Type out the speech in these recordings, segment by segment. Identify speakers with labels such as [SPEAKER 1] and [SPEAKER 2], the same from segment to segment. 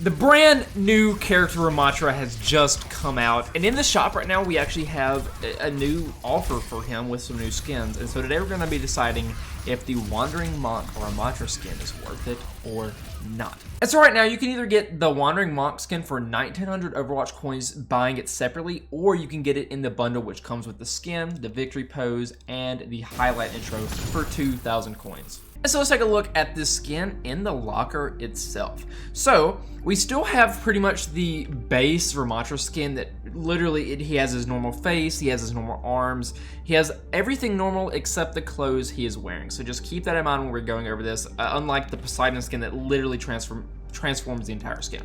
[SPEAKER 1] The brand new character Ramattra has just come out, and in the shop right now we actually have a new offer for him with some new skins. And so today we're going to be deciding if the Wandering Monk or Ramattra skin is worth it or not. And so right now you can either get the Wandering Monk skin for 1900 Overwatch coins buying it separately, or you can get it in the bundle which comes with the skin, the victory pose, and the highlight intro for 2000 coins. And so let's take a look at this skin in the locker itself. So we still have pretty much the base Ramattra skin that literally he has his normal face, he has his normal arms, he has everything normal except the clothes he is wearing. So just keep that in mind when we're going over this, unlike the Poseidon skin that literally transforms the entire skin.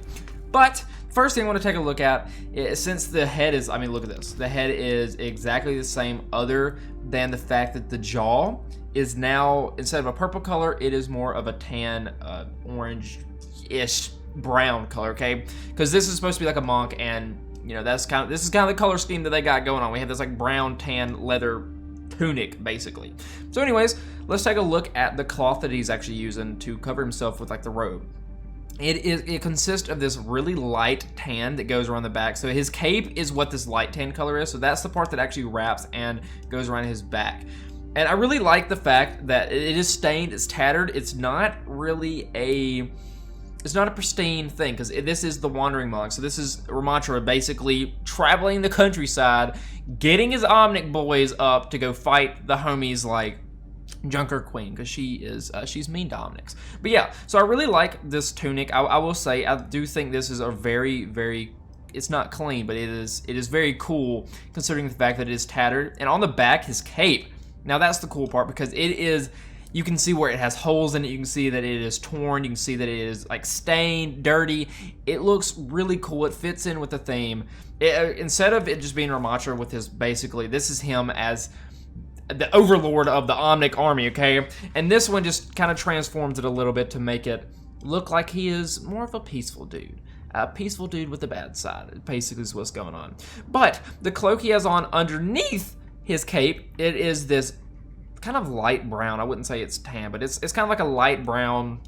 [SPEAKER 1] But first thing I want to take a look at is, since the head is, I mean, look at this. The head is exactly the same other than the fact that the jaw is now, instead of a purple color, it is more of a tan, orange-ish brown color, okay? Because this is supposed to be like a monk, and you know this is kind of the color scheme that they got going on. We have this like brown tan leather tunic, basically. So anyways, let's take a look at the cloth that he's actually using to cover himself with like the robe. It consists of this really light tan that goes around the back. So his cape is what this light tan color is. So that's the part that actually wraps and goes around his back. And I really like the fact that it is stained, it's tattered. It's not really it's not a pristine thing, because this is the Wandering Monk. So this is Ramattra basically traveling the countryside, getting his Omnic boys up to go fight the homies like Junker Queen, because she's mean to Omnics. But yeah, so I really like this tunic. I will say I do think this is a very, it's not clean, but it is very cool considering the fact that it is tattered. And on the back, his cape. Now that's the cool part, because it is, you can see where it has holes in it, you can see that it is torn, you can see that it is like stained, dirty. It looks really cool, it fits in with the theme. Instead of it just being Ramattra with his, basically, this is him as the overlord of the Omnic army, okay? And this one just kind of transforms it a little bit to make it look like he is more of a peaceful dude. A peaceful dude with a bad side, basically is what's going on. But the cloak he has on underneath his cape, it is this kind of light brown. I wouldn't say it's tan, but it's kind of like a light brown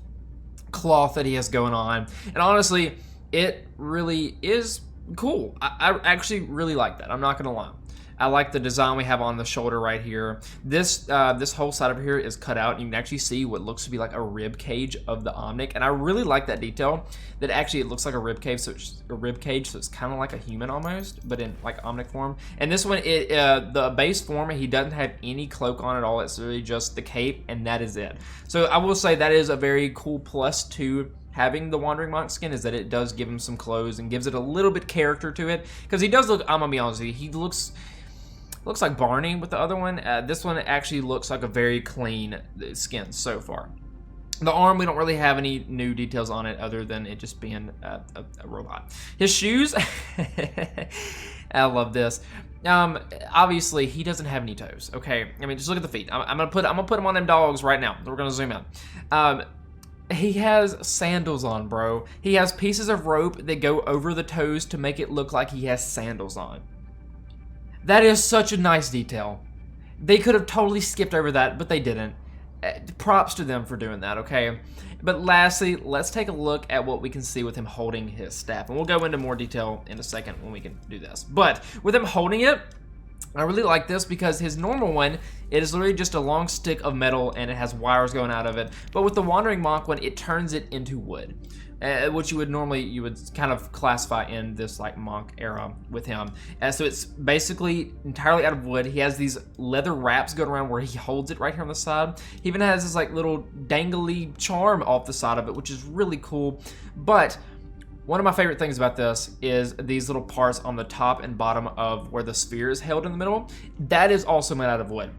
[SPEAKER 1] cloth that he has going on. And honestly, it really is cool. I actually really like that. I'm not gonna lie. I like the design we have on the shoulder right here. This whole side over here is cut out. You can actually see what looks to be like a rib cage of the Omnic, and I really like that detail. That actually it looks like a rib cage, so it's kind of like a human almost, but in like Omnic form. And this one, the base form, he doesn't have any cloak on at all. It's really just the cape, and that is it. So I will say that is a very cool plus to having the Wandering Monk skin, is that it does give him some clothes and gives it a little bit character to it. Because he does look, I'm gonna be honest with you, he looks like Barney with the other one. This one actually looks like a very clean skin so far. The arm, we don't really have any new details on it other than it just being a robot. His shoes, I love this. Obviously, he doesn't have any toes. Okay, I mean, just look at the feet. I'm gonna put him on them dogs right now. We're gonna zoom in. He has sandals on, bro. He has pieces of rope that go over the toes to make it look like he has sandals on. That is such a nice detail. They could have totally skipped over that, but they didn't. Props to them for doing that, okay? But lastly, let's take a look at what we can see with him holding his staff. And we'll go into more detail in a second when we can do this. But with him holding it, I really like this because his normal one, it is literally just a long stick of metal and it has wires going out of it. But with the Wandering Monk one, it turns it into wood. Which you would kind of classify in this like monk era with him. So it's basically entirely out of wood. He has these leather wraps going around where he holds it right here on the side. He even has this like little dangly charm off the side of it, which is really cool. But one of my favorite things about this is these little parts on the top and bottom of where the sphere is held in the middle. That is also made out of wood.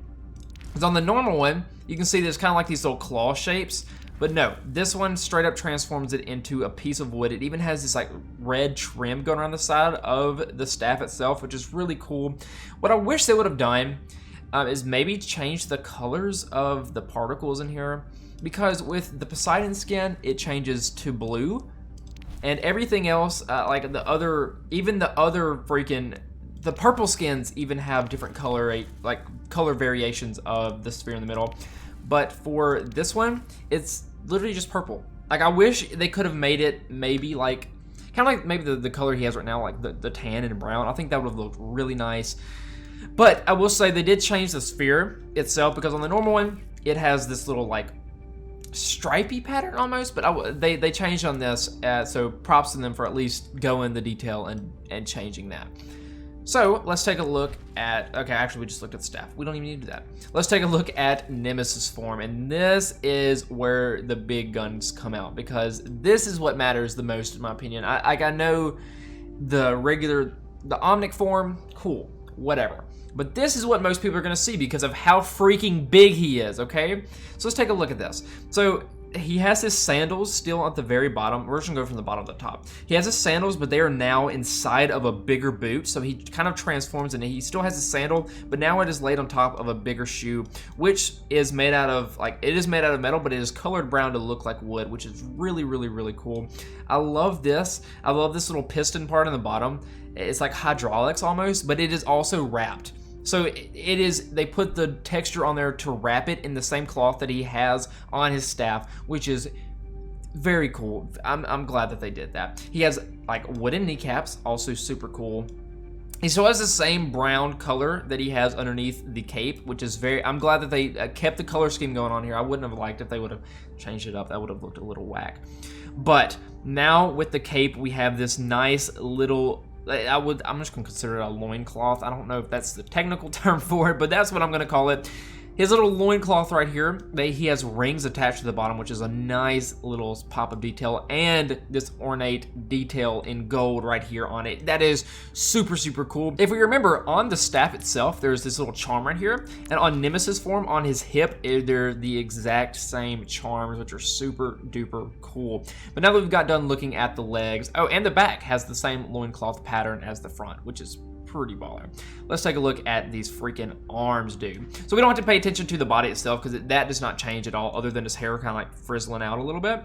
[SPEAKER 1] Because on the normal one, you can see there's kind of like these little claw shapes. But no, this one straight up transforms it into a piece of wood. It even has this like red trim going around the side of the staff itself, which is really cool. What I wish they would have done is maybe change the colors of the particles in here. Because with the Poseidon skin, it changes to blue. And everything else, like the other purple skins even have different color variations of the sphere in the middle. But for this one, it's literally just purple. Like, I wish they could have made it maybe like Kind of like maybe the color he has right now, like the tan and brown. I think that would have looked really nice. But I will say they did change the sphere itself, because on the normal one, it has this little like stripy pattern almost, but they changed on this, so props to them for at least going the detail and changing that. So let's take a look at, okay, actually we just looked at the staff. We don't even need to do that. Let's take a look at Nemesis Form, and this is where the big guns come out, because this is what matters the most in my opinion. I know the Omnic Form, cool, whatever. But this is what most people are going to see because of how freaking big he is, okay? So let's take a look at this. So he has his sandals still at the very bottom. We're just going to go from the bottom to the top. He has his sandals, but they are now inside of a bigger boot. So he kind of transforms, and he still has his sandal, but now it is laid on top of a bigger shoe, which is made out of, like, it is made out of metal, but it is colored brown to look like wood, which is really, really, really cool. I love this. I love this little piston part on the bottom. It's like hydraulics almost, but it is also wrapped. So it is, they put the texture on there to wrap it in the same cloth that he has on his staff, which is very cool. I'm glad that they did that. He has like wooden kneecaps, also super cool. He still has the same brown color that he has underneath the cape, which is I'm glad that they kept the color scheme going on here. I wouldn't have liked if they would have changed it up. That would have looked a little whack. But now with the cape, we have this nice little, I'm just gonna consider it a loincloth. I don't know if that's the technical term for it, but that's what I'm gonna call it. His little loincloth right here, he has rings attached to the bottom, which is a nice little pop of detail, and this ornate detail in gold right here on it. That is super, super cool. If we remember, on the staff itself, there's this little charm right here, and on Nemesis Form, on his hip, they're the exact same charms, which are super duper cool. But now that we've got done looking at the legs, oh, and the back has the same loincloth pattern as the front, which is pretty baller. Let's take a look at these freaking arms, dude. So we don't have to pay attention to the body itself because that does not change at all, other than his hair kind of like frizzling out a little bit.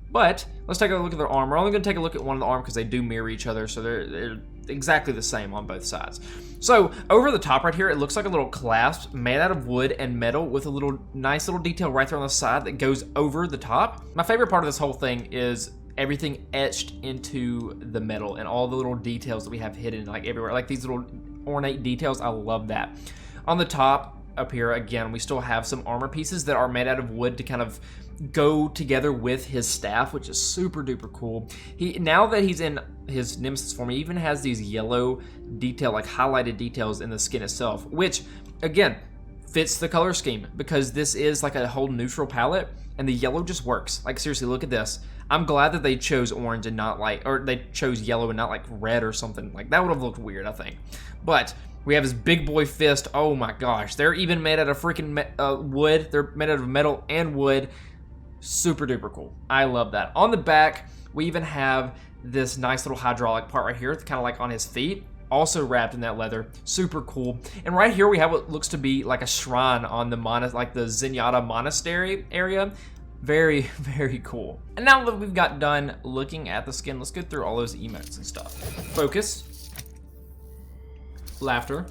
[SPEAKER 1] But let's take a look at their arm. We're only going to take a look at one of the arm because they do mirror each other, so they're exactly the same on both sides. So over the top right here, it looks like a little clasp made out of wood and metal with a little nice little detail right there on the side that goes over the top. My favorite part of this whole thing is everything etched into the metal and all the little details that we have hidden like everywhere, like these little ornate details. I love that. On the top up here, again, we still have some armor pieces that are made out of wood to kind of go together with his staff, which is super duper cool. Now that he's in his Nemesis Form, he even has these yellow detail, like highlighted details in the skin itself, which again fits the color scheme because this is like a whole neutral palette and the yellow just works. Like seriously, look at this. I'm glad that they chose orange and not like, or they chose yellow and not like red or something. Like that would have looked weird, I think. But we have his big boy fist. Oh my gosh. They're even made out of freaking wood. They're made out of metal and wood. Super duper cool. I love that. On the back, we even have this nice little hydraulic part right here, kind of like on his feet, also wrapped in that leather. Super cool. And right here we have what looks to be like a shrine on the like the Zenyatta monastery area. Very, very cool. And now that we've got done looking at the skin, let's go through all those emotes and stuff. Focus. Laughter.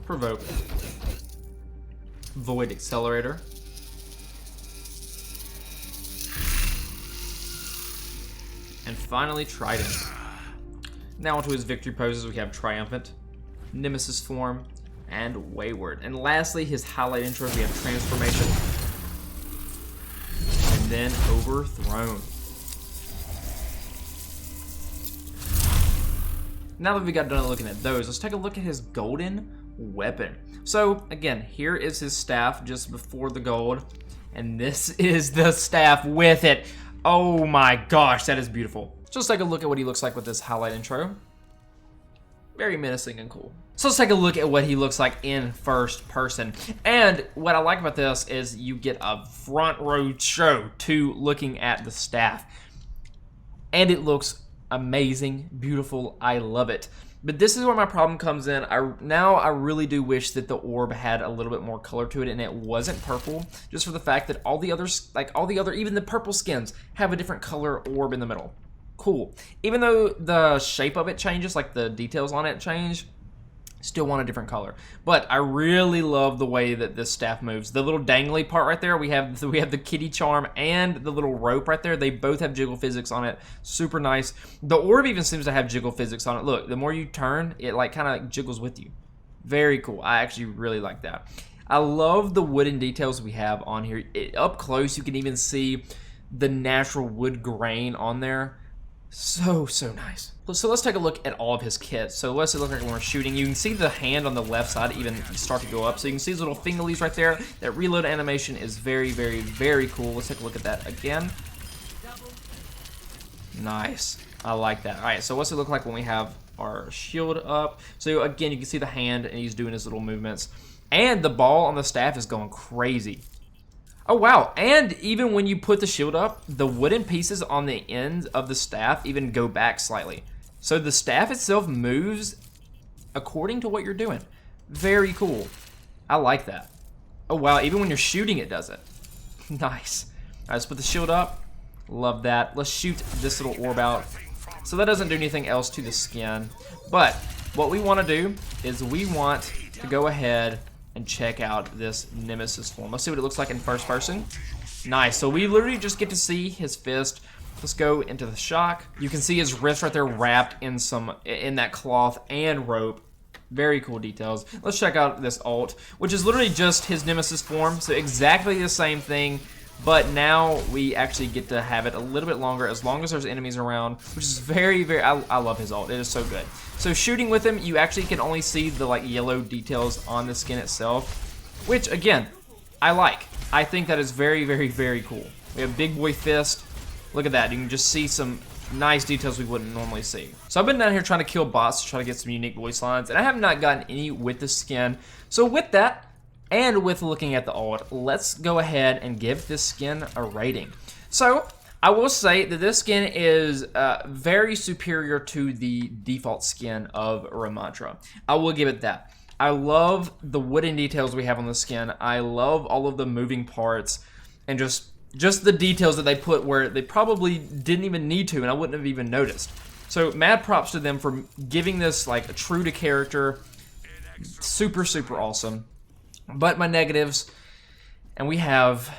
[SPEAKER 1] Provoke. Void Accelerator. And finally, Trident. Now onto his victory poses, we have Triumphant, Nemesis Form, and Wayward. And lastly, his highlight intros, we have Transformation, and then Overthrown. Now that we got done looking at those, let's take a look at his golden weapon. So again, here is his staff just before the gold, and this is the staff with it. Oh my gosh, that is beautiful. Just take a look at what he looks like with this highlight intro. Very menacing and cool. So let's take a look at what he looks like in first person. And what I like about this is you get a front row show to looking at the staff. And it looks amazing, beautiful, I love it. But this is where my problem comes in. I really do wish that the orb had a little bit more color to it and it wasn't purple, just for the fact that all the others, even the purple skins, have a different color orb in the middle. Cool. Even though the shape of it changes, like the details on it change, Still want a different color, but I really love the way that this staff moves. The little dangly part right there, we have the kitty charm and the little rope right there. They both have jiggle physics on it. Super nice. The orb even seems to have jiggle physics on it. Look, the more you turn, it like kind of jiggles with you. Very cool. I actually really like that. I love the wooden details we have on here. Up close, you can even see the natural wood grain on there. So nice. So let's take a look at all of his kits. So what's it look like when we're shooting? You can see the hand on the left side even start to go up. So you can see his little fingerlies right there. That reload animation is very cool. Let's take a look at that again. Nice. I like that. All right, so what's it look like when we have our shield up? So again, you can see the hand and he's doing his little movements. And the ball on the staff is going crazy. Oh, wow. And even when you put the shield up, the wooden pieces on the end of the staff even go back slightly. So the staff itself moves according to what you're doing. Very cool. I like that. Oh, wow. Even when you're shooting, it does it. Nice. All right, let's put the shield up. Love that. Let's shoot this little orb out. So that doesn't do anything else to the skin. But what we want to do is we want to go ahead and check out this Nemesis Form. Let's see what it looks like in first person. Nice. So we literally just get to see his fist. Let's go into the shock. You can see his wrist right there wrapped in that cloth and rope. Very cool details. Let's check out this ult, which is literally just his Nemesis Form. So exactly the same thing, but now we actually get to have it a little bit longer as long as there's enemies around, which is I love his ult. It is so good. So shooting with him, you actually can only see the like yellow details on the skin itself, which again, I like. I think that is very cool. We have big boy fist. Look at that. You can just see some nice details we wouldn't normally see. So I've been down here trying to kill bots to try to get some unique voice lines, and I have not gotten any with the skin. So with that, and with looking at the ult, let's go ahead and give this skin a rating. So I will say that this skin is very superior to the default skin of Ramattra. I will give it that. I love the wooden details we have on the skin. I love all of the moving parts and just the details that they put where they probably didn't even need to, and I wouldn't have even noticed. So mad props to them for giving this like a true to character. Super awesome. But my negatives, and we have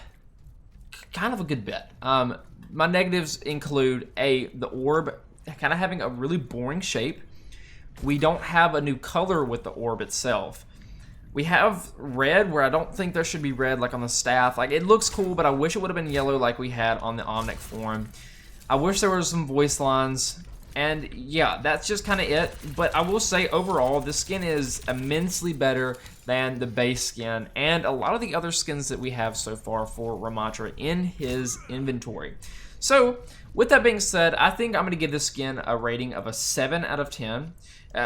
[SPEAKER 1] kind of a good bit. My negatives include the orb kind of having a really boring shape. We don't have a new color with the orb itself. We have red where I don't think there should be red like on the staff. Like it looks cool, but I wish it would have been yellow like we had on the Omnic form. I wish there were some voice lines. And yeah, that's just kind of it. But I will say overall, this skin is immensely better than the base skin and a lot of the other skins that we have so far for Ramattra in his inventory. So with that being said, I think I'm going to give this skin a rating of a 7 out of 10.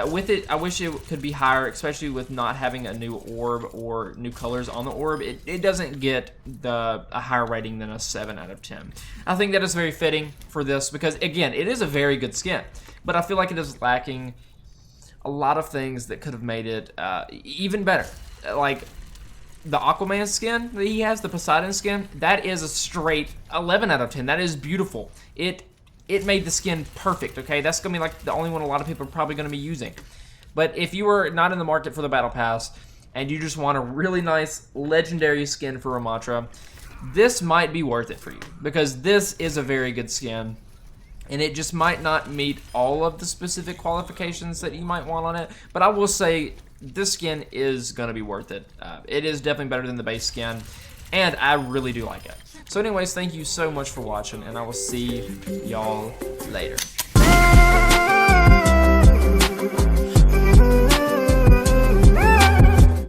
[SPEAKER 1] With it, I wish it could be higher, especially with not having a new orb or new colors on the orb. It doesn't get a higher rating than a 7 out of 10. I think that is very fitting for this because, again, it is a very good skin, but I feel like it is lacking a lot of things that could have made it even better. Like the Aquaman skin that he has, the Poseidon skin, that is a straight 11 out of 10. That is beautiful. It made the skin perfect, okay? That's going to be like the only one a lot of people are probably going to be using. But if you are not in the market for the Battle Pass and you just want a really nice legendary skin for Ramattra, this might be worth it for you because this is a very good skin. And it just might not meet all of the specific qualifications that you might want on it. But I will say this skin is going to be worth it. It is definitely better than the base skin. And I really do like it. So anyways, thank you so much for watching, and I will see y'all later.